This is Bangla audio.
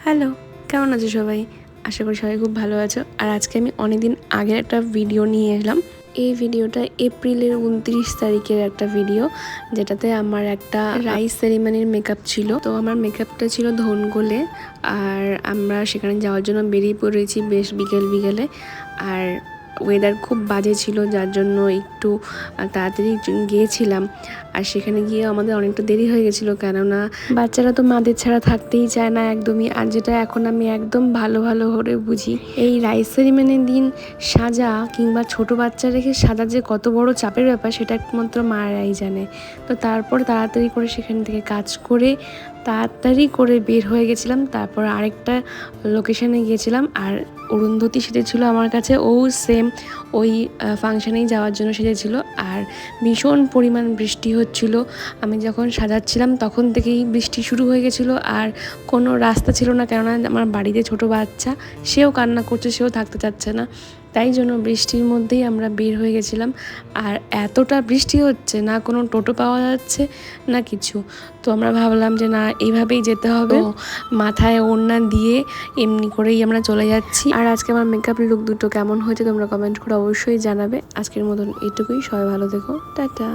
হ্যালো, কেমন আছো সবাই? আশা করি সবাই খুব ভালো আছো। আর আজকে আমি অনেকদিন আগের একটা ভিডিও নিয়ে এলাম। এই ভিডিওটা এপ্রিলের 29 তারিখের একটা ভিডিও, যেটাতে আমার একটা রাইস সেরিমনির মেকআপ ছিল। তো আমার মেকআপটা ছিল ধনগোলে, আর আমরা সেখানে যাওয়ার জন্য বেরিয়ে পড়েছি বেশ বিকেলে। আর ওয়েদার খুব বাজে ছিল, যার জন্য একটু তাড়াতাড়ি গিয়েছিলাম। আর সেখানে গিয়ে আমাদের অনেকটা দেরি হয়ে গেছিলো, কেননা বাচ্চারা তো মাদের ছাড়া থাকতেই চায় না একদমই। আর যেটা এখন আমি একদম ভালো করে বুঝি, এই রাইস সেরিমনির দিন সাজা কিংবা ছোট বাচ্চা রেখে সাজা যে কত বড় চাপের ব্যাপার, সেটা একমাত্র মায়েরাই জানে। তো তারপর তাড়াতাড়ি করে সেখান থেকে কাজ করে তাড়াতাড়ি করে বের হয়ে গেছিলাম। তারপর আরেকটা লোকেশানে গিয়েছিলাম, আর অরুন্ধতী সেজেছিল আমার কাছে, ও সেম ওই ফাংশানেই যাওয়ার জন্য সেজেছিল। আর ভীষণ পরিমাণ বৃষ্টি হচ্ছিল। আমি যখন সাজাচ্ছিলাম তখন থেকেই বৃষ্টি শুরু হয়ে গেছিলো, আর কোনো রাস্তা ছিল না, কেননা আমার বাড়িতে ছোট বাচ্চা, সেও কান্না করছে, সেও থাকতে চাচ্ছে না। তাই জন্য বৃষ্টির মধ্যেই আমরা বের হয়ে গেছিলাম। আর এতটা বৃষ্টি হচ্ছে, না কোনো টোটো পাওয়া যাচ্ছে না কিছু। তো আমরা ভাবলাম যে না, এইভাবেই যেতে হবে। মাথায় ওড়না দিয়ে এমনি করেই আমরা চলে যাচ্ছি। আর আজকে আমার মেকআপ লুক দুটো কেমন হয়েছে তোমরা কমেন্ট করে অবশ্যই জানাবে। আজকের মতন এটুকুই, সবাই ভালো থেকো, টাটা।